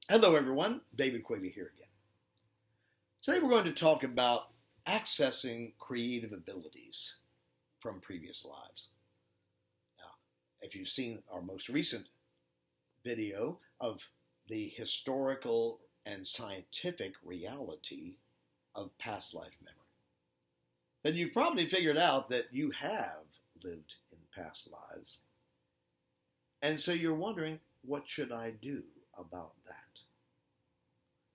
Hello, everyone. David Quigley here again. Today we're going to talk about accessing creative abilities from previous lives. Now, if you've seen our most recent video of the historical and scientific reality of past life memory, then you've probably figured out that you have lived in past lives. And so you're wondering, what should I do about that?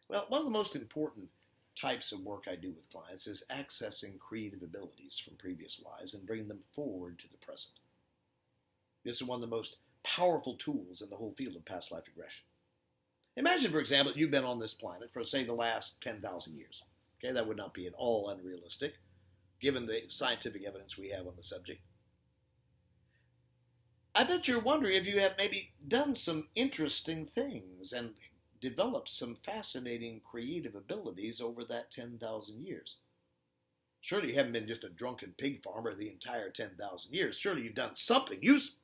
Well, one of the most important types of work I do with clients is accessing creative abilities from previous lives and bringing them forward to the present. This is one of the most powerful tools in the whole field of past life regression. Imagine, for example, you've been on this planet for, say, the last 10,000 years. Okay, that would not be at all unrealistic, given the scientific evidence we have on the subject. I bet you're wondering if you have maybe done some interesting things and developed some fascinating creative abilities over that 10,000 years. Surely you haven't been just a drunken pig farmer the entire 10,000 years. Surely you've done something useful.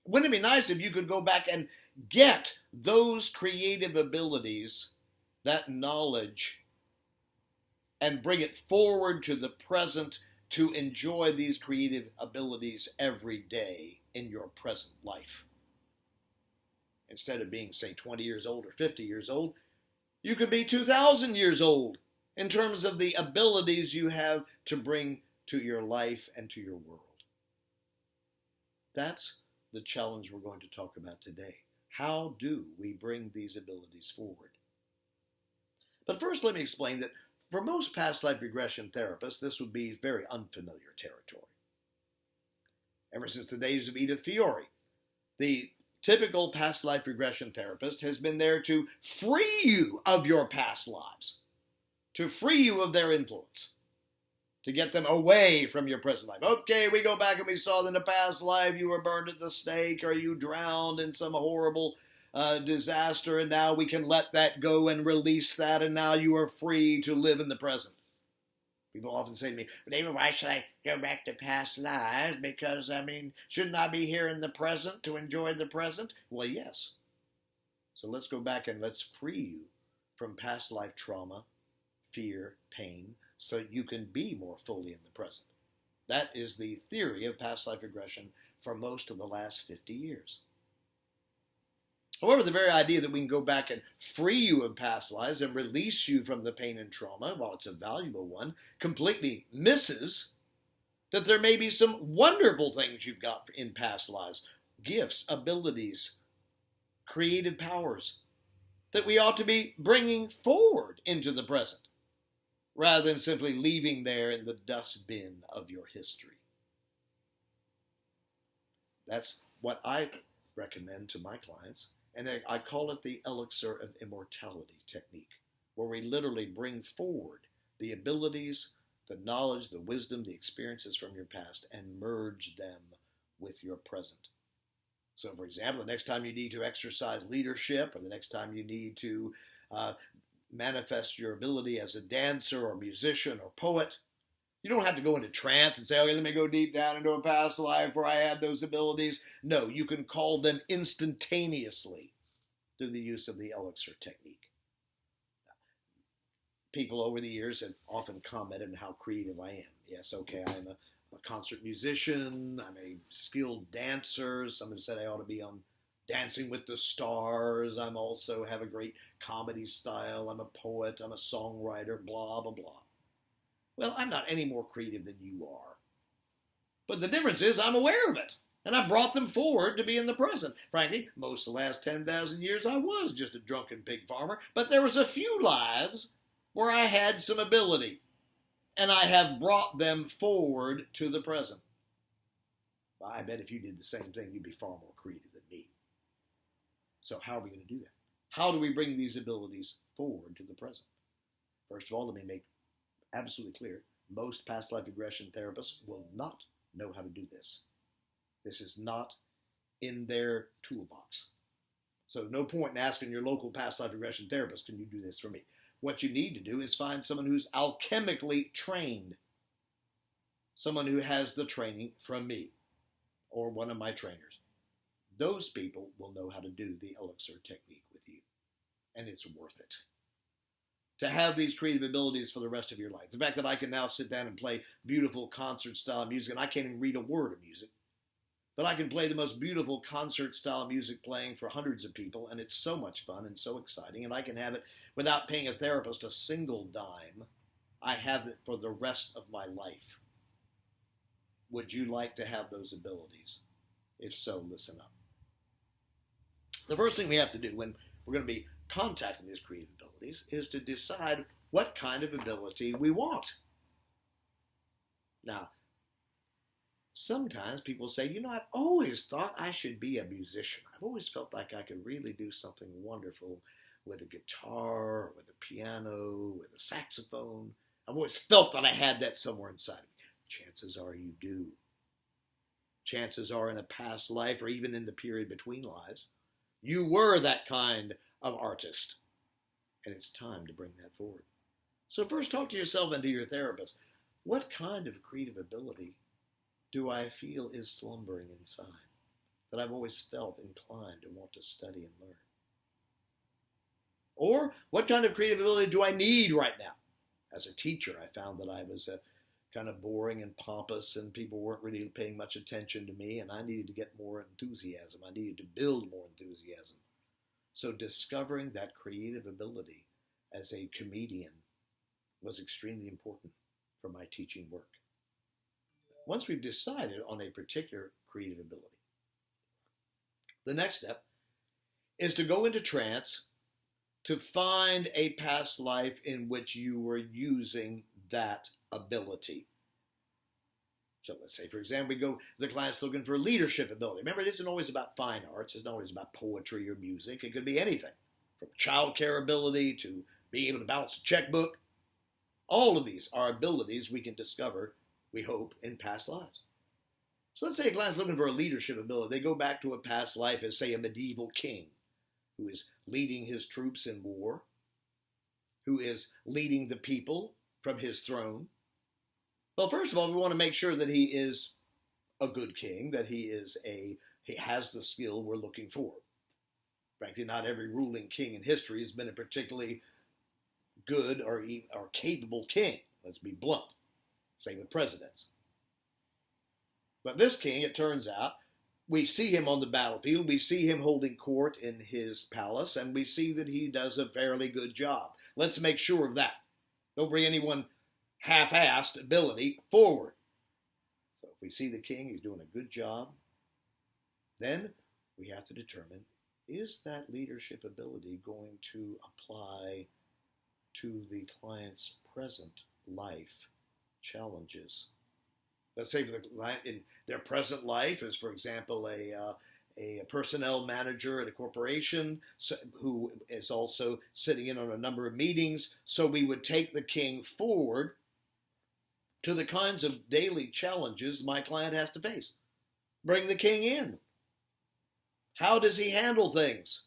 Wouldn't it be nice if you could go back and get those creative abilities, that knowledge, and bring it forward to the present to enjoy these creative abilities every day in your present life? Instead of being, say, 20 years old or 50 years old, you could be 2,000 years old in terms of the abilities you have to bring to your life and to your world. That's the challenge we're going to talk about today. How do we bring these abilities forward? But first, let me explain that for most past life regression therapists, this would be very unfamiliar territory. Ever since the days of Edith Fiore, the typical past life regression therapist has been there to free you of your past lives, to free you of their influence, to get them away from your present life. Okay, we go back and we saw that in the past life you were burned at the stake or you drowned in some horrible disaster, and now we can let that go and release that, and now you are free to live in the present. People often say to me, David, why should I go back to past lives? Because, shouldn't I be here in the present to enjoy the present? Well, yes. So let's go back and let's free you from past life trauma, fear, pain, so you can be more fully in the present. That is the theory of past life regression for most of the last 50 years. However, the very idea that we can go back and free you of past lives and release you from the pain and trauma, while it's a valuable one, completely misses that there may be some wonderful things you've got in past lives, gifts, abilities, creative powers, that we ought to be bringing forward into the present, rather than simply leaving there in the dustbin of your history. That's what I recommend to my clients. And I call it the elixir of immortality technique, where we literally bring forward the abilities, the knowledge, the wisdom, the experiences from your past and merge them with your present. So, for example, the next time you need to exercise leadership, or the next time you need to manifest your ability as a dancer or musician or poet, you don't have to go into trance and say, okay, let me go deep down into a past life where I had those abilities. No, you can call them instantaneously through the use of the elixir technique. People over the years have often commented on how creative I am. Yes, okay, I'm a concert musician. I'm a skilled dancer. Somebody said I ought to be on Dancing with the Stars. I'm also have a great comedy style. I'm a poet. I'm a songwriter, blah, blah, blah. Well, I'm not any more creative than you are. But the difference is I'm aware of it. And I brought them forward to be in the present. Frankly, most of the last 10,000 years I was just a drunken pig farmer. But there was a few lives where I had some ability. And I have brought them forward to the present. Well, I bet if you did the same thing, you'd be far more creative than me. So how are we going to do that? How do we bring these abilities forward to the present? First of all, let me make absolutely clear, most past life regression therapists will not know how to do this. This is not in their toolbox. So no point in asking your local past life regression therapist, can you do this for me? What you need to do is find someone who's alchemically trained. Someone who has the training from me or one of my trainers. Those people will know how to do the elixir technique with you. and it's worth it to have these creative abilities for the rest of your life. The fact that I can now sit down and play beautiful concert-style music, and I can't even read a word of music, but I can play the most beautiful concert-style music playing for hundreds of people, and it's so much fun and so exciting, and I can have it without paying a therapist a single dime. I have it for the rest of my life. Would you like to have those abilities? If so, listen up. The first thing we have to do when we're going to be contacting these creative abilities is to decide what kind of ability we want. Now, sometimes people say, I've always thought I should be a musician. I've always felt like I could really do something wonderful with a guitar, with a piano, with a saxophone. I've always felt that I had that somewhere inside of me. Chances are you do. Chances are in a past life or even in the period between lives, you were that kind of artist. And it's time to bring that forward. So first talk to yourself and to your therapist. What kind of creative ability do I feel is slumbering inside that I've always felt inclined to want to study and learn? Or what kind of creative ability do I need right now? As a teacher, I found that I was kind of boring and pompous and people weren't really paying much attention to me, and I needed to get more enthusiasm. I needed to build more enthusiasm. So discovering that creative ability as a comedian was extremely important for my teaching work. Once we've decided on a particular creative ability, the next step is to go into trance to find a past life in which you were using that ability. So let's say, for example, the client's looking for leadership ability. Remember, it isn't always about fine arts. It's not always about poetry or music. It could be anything, from childcare ability to being able to balance a checkbook. All of these are abilities we can discover, we hope, in past lives. So let's say a client's looking for a leadership ability. They go back to a past life as, say, a medieval king who is leading his troops in war, who is leading the people from his throne. Well, first of all, we want to make sure that he is a good king, that he has the skill we're looking for. Frankly, not every ruling king in history has been a particularly good or capable king. Let's be blunt. Same with presidents. But this king, it turns out, we see him on the battlefield, we see him holding court in his palace, and we see that he does a fairly good job. Let's make sure of that. Don't bring anyone half-assed ability forward. So if we see the king, he's doing a good job, then we have to determine, is that leadership ability going to apply to the client's present life challenges? Let's say for the client in their present life is, for example, a personnel manager at a corporation who is also sitting in on a number of meetings. So we would take the king forward to the kinds of daily challenges my client has to face. Bring the king in. How does he handle things?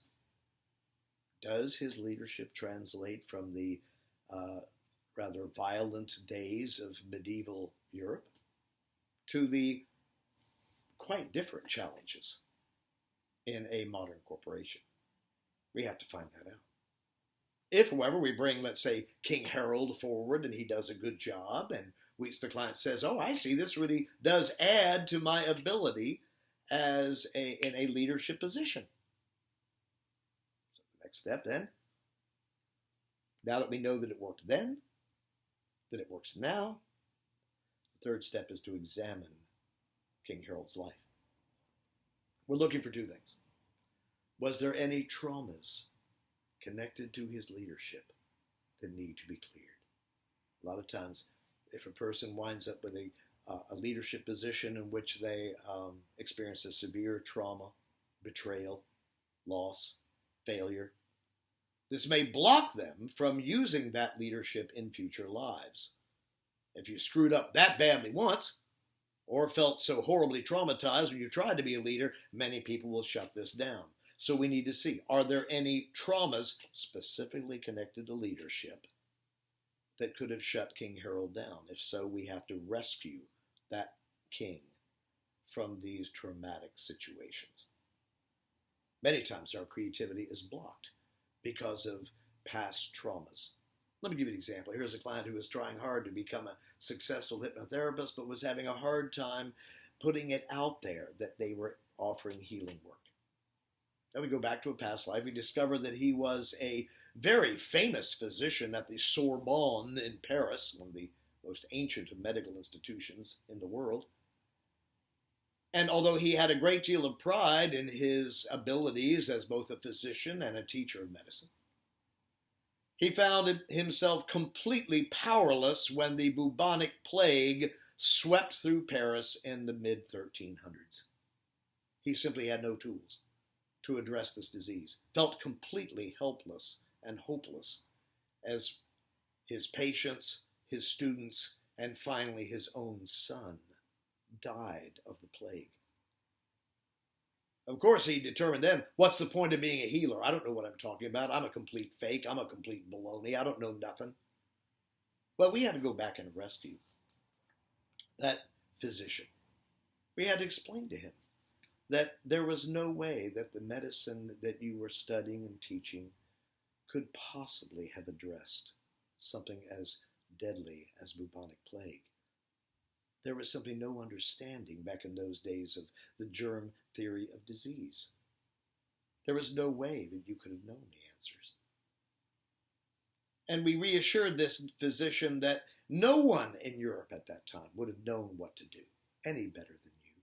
Does his leadership translate from the rather violent days of medieval Europe to the quite different challenges in a modern corporation? We have to find that out. If, however, we bring, let's say, King Harold forward and he does a good job, and the client says, oh, I see, this really does add to my ability in a leadership position. So the next step then, now that we know that it worked then, that it works now, the third step is to examine King Harold's life. We're looking for two things. Was there any traumas connected to his leadership that need to be cleared? A lot of times, if a person winds up with a leadership position in which they experience a severe trauma, betrayal, loss, failure, this may block them from using that leadership in future lives. If you screwed up that badly once, or felt so horribly traumatized when you tried to be a leader, many people will shut this down. So we need to see, are there any traumas specifically connected to leadership that could have shut King Harold down? If so, we have to rescue that king from these traumatic situations. Many times our creativity is blocked because of past traumas. Let me give you an example. Here's a client who was trying hard to become a successful hypnotherapist, but was having a hard time putting it out there that they were offering healing work. Then we go back to a past life. We discover that he was a very famous physician at the Sorbonne in Paris, one of the most ancient of medical institutions in the world. And although he had a great deal of pride in his abilities as both a physician and a teacher of medicine, he found himself completely powerless when the bubonic plague swept through Paris in the mid-1300s. He simply had no tools to address this disease, felt completely helpless and hopeless as his patients, his students, and finally his own son died of the plague. Of course, he determined then, what's the point of being a healer? I don't know what I'm talking about. I'm a complete fake. I'm a complete baloney. I don't know nothing. Well, we had to go back and rescue that physician. We had to explain to him that there was no way that the medicine that you were studying and teaching could possibly have addressed something as deadly as bubonic plague. There was simply no understanding back in those days of the germ theory of disease. There was no way that you could have known the answers. And we reassured this physician that no one in Europe at that time would have known what to do any better than you.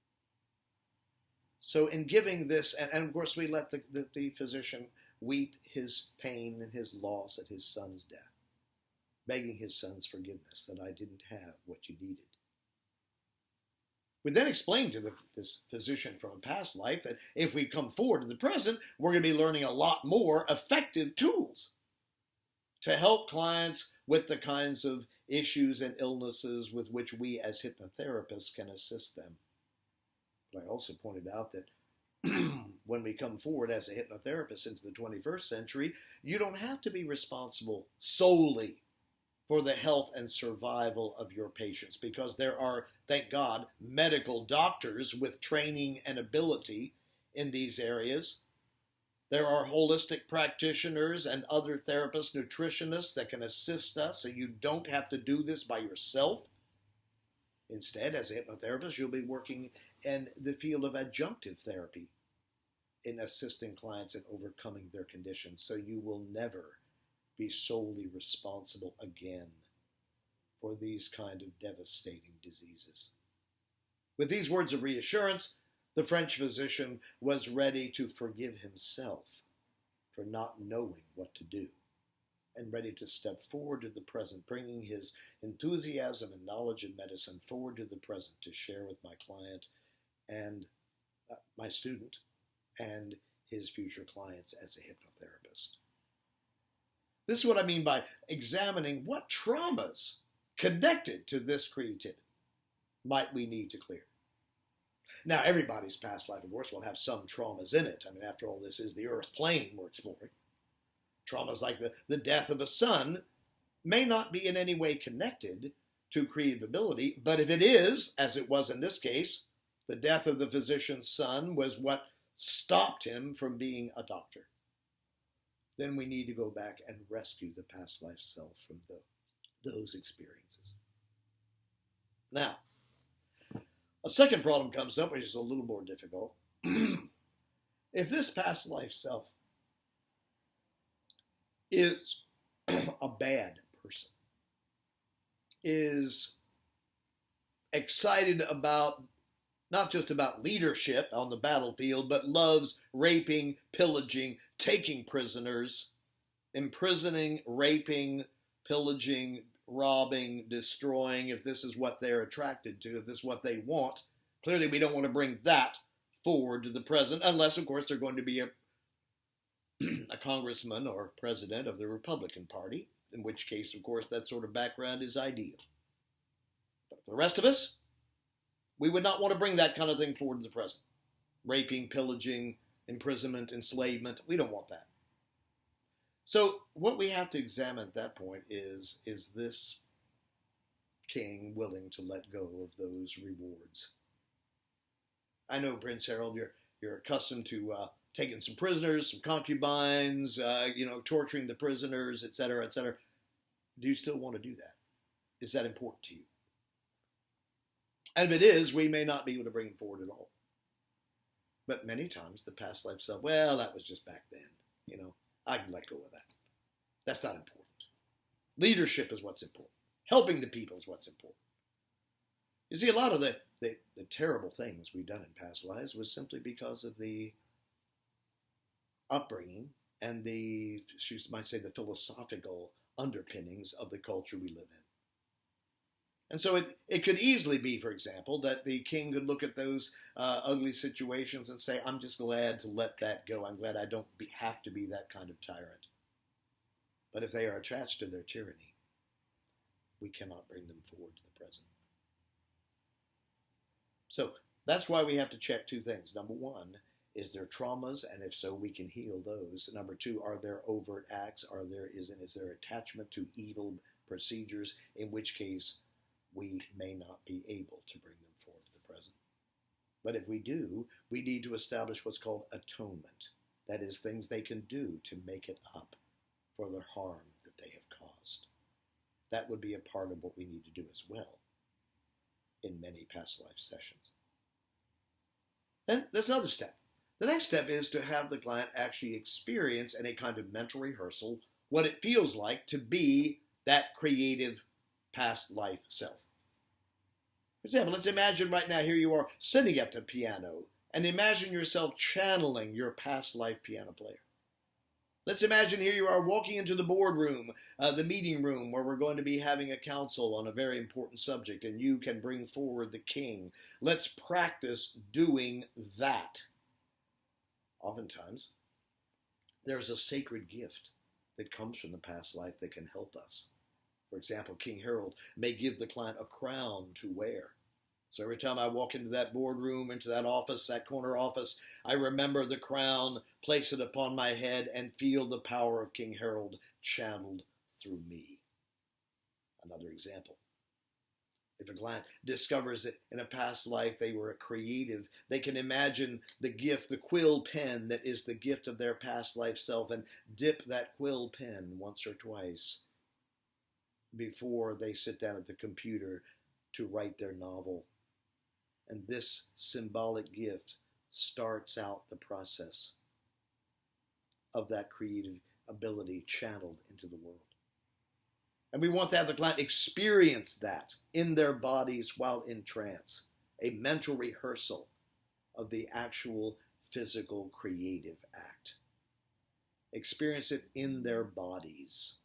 So in giving this, and of course we let the physician weep his pain and his loss at his son's death, begging his son's forgiveness that I didn't have what you needed. We then explained to this physician from a past life that if we come forward to the present, we're going to be learning a lot more effective tools to help clients with the kinds of issues and illnesses with which we as hypnotherapists can assist them. But I also pointed out that when we come forward as a hypnotherapist into the 21st century, you don't have to be responsible solely for the health and survival of your patients, because there are, thank God, medical doctors with training and ability in these areas. There are holistic practitioners and other therapists, nutritionists that can assist us, so you don't have to do this by yourself. Instead, as a hypnotherapist, you'll be working in the field of adjunctive therapy in assisting clients in overcoming their conditions, so you will never be solely responsible again for these kind of devastating diseases. With these words of reassurance, the French physician was ready to forgive himself for not knowing what to do, and ready to step forward to the present, bringing his enthusiasm and knowledge of medicine forward to the present to share with my client and my student and his future clients as a hypnotherapist. This is what I mean by examining what traumas connected to this creativity might we need to clear. Now, everybody's past life, of course, will have some traumas in it. I mean, after all, this is the earth plane we're exploring. Traumas like the death of a son may not be in any way connected to creative ability, but if it is, as it was in this case, the death of the physician's son was what stopped him from being a doctor. Then we need to go back and rescue the past life self from those experiences. Now, a second problem comes up, which is a little more difficult. If this past life self is a bad person, is excited about, not just about leadership on the battlefield, but loves raping, pillaging, taking prisoners, imprisoning, raping, pillaging, robbing, destroying, if this is what they're attracted to, if this is what they want. Clearly we don't want to bring that forward to the present, unless, of course, they're going to be a congressman or president of the Republican Party, in which case, of course, that sort of background is ideal. But for the rest of us, we would not want to bring that kind of thing forward to the present. Raping, pillaging, imprisonment, enslavement, we don't want that. So what we have to examine at that point is this king willing to let go of those rewards? I know, Prince Harold, you're accustomed to taking some prisoners, some concubines, torturing the prisoners, etc., etc. Do you still want to do that? Is that important to you? And if it is, we may not be able to bring it forward at all. But many times the past life self, well, that was just back then. I can let go of that. That's not important. Leadership is what's important. Helping the people is what's important. You see, a lot of the terrible things we've done in past lives was simply because of the upbringing and she might say, the philosophical underpinnings of the culture we live in. And so it could easily be, for example, that the king could look at those ugly situations and say, I'm just glad to let that go. I'm glad I don't have to be that kind of tyrant. But if they are attached to their tyranny, we cannot bring them forward to the present. So that's why we have to check two things. Number one, is there traumas? And if so, we can heal those. Number two, are there overt acts? Is there attachment to evil procedures, in which case we may not be able to bring them forward to the present. But if we do, we need to establish what's called atonement. That is, things they can do to make it up for the harm that they have caused. That would be a part of what we need to do as well in many past life sessions. Then there's another step. The next step is to have the client actually experience in a kind of mental rehearsal what it feels like to be that creative past life self. For example, let's imagine right now here you are sitting at the piano, and imagine yourself channeling your past life piano player. Let's imagine here you are walking into the boardroom, the meeting room, where we're going to be having a council on a very important subject, and you can bring forward the king. Let's practice doing that. Oftentimes, there's a sacred gift that comes from the past life that can help us. For example, King Harold may give the client a crown to wear. So every time I walk into that boardroom, into that office, that corner office, I remember the crown, place it upon my head, and feel the power of King Harold channeled through me. Another example. If a client discovers that in a past life they were a creative, they can imagine the gift, the quill pen that is the gift of their past life self, and dip that quill pen once or twice before they sit down at the computer to write their novel. And this symbolic gift starts out the process of that creative ability channeled into the world. And we want to have the client experience that in their bodies while in trance, a mental rehearsal of the actual physical creative act. Experience it in their bodies.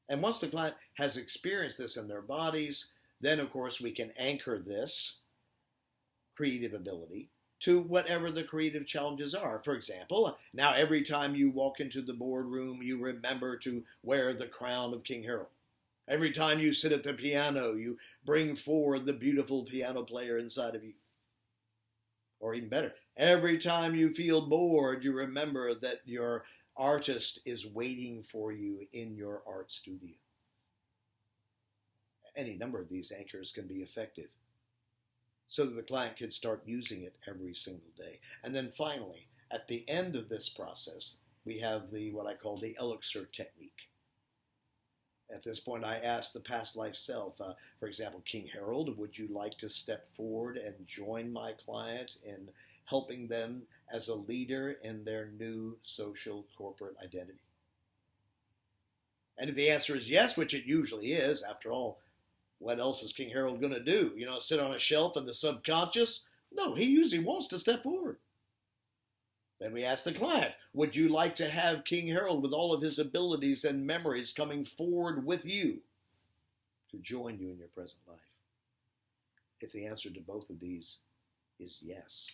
And once the client has experienced this in their bodies, then, of course, we can anchor this creative ability to whatever the creative challenges are. For example, now every time you walk into the boardroom, you remember to wear the crown of King Harold. Every time you sit at the piano, you bring forward the beautiful piano player inside of you. Or even better, every time you feel bored, you remember that your artist is waiting for you in your art studio. Any number of these anchors can be effective so that the client can start using it every single day. And then finally, at the end of this process, we have what I call the elixir technique. At this point, I ask the past life self, for example, King Harold, would you like to step forward and join my client in helping them as a leader in their new social corporate identity? And if the answer is yes, which it usually is, after all, what else is King Harold going to do? Sit on a shelf in the subconscious? No, he usually wants to step forward. Then we ask the client, would you like to have King Harold with all of his abilities and memories coming forward with you to join you in your present life? If the answer to both of these is yes,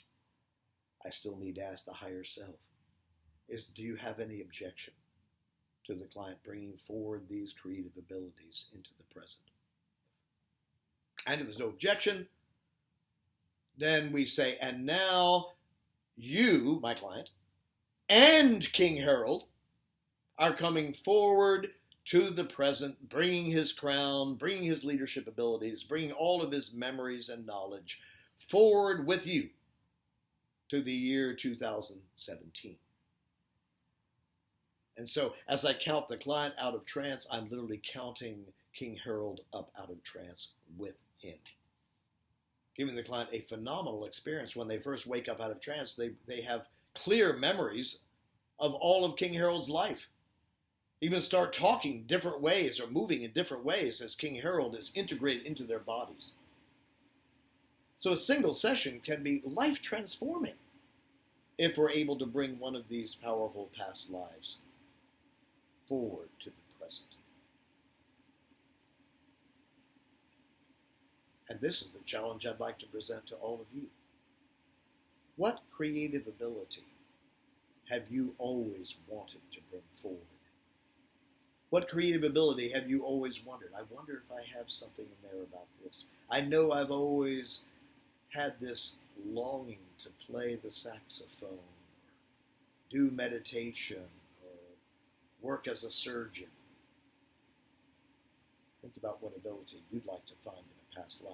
I still need to ask the higher self, do you have any objection to the client bringing forward these creative abilities into the present? And if there's no objection, then we say, and now you, my client, and King Harold are coming forward to the present, bringing his crown, bringing his leadership abilities, bringing all of his memories and knowledge forward with you to the year 2017. And so as I count the client out of trance, I'm literally counting King Harold up out of trance with him, giving the client a phenomenal experience. When they first wake up out of trance, they have clear memories of all of King Harold's life. Even start talking different ways or moving in different ways as King Harold is integrated into their bodies. So a single session can be life transforming if we're able to bring one of these powerful past lives forward to the present. And this is the challenge I'd like to present to all of you. What creative ability have you always wanted to bring forward? What creative ability have you always wondered? I wonder if I have something in there about this. I know I've always had this longing to play the saxophone, or do meditation, or work as a surgeon. Think about what ability you'd like to find in a past life.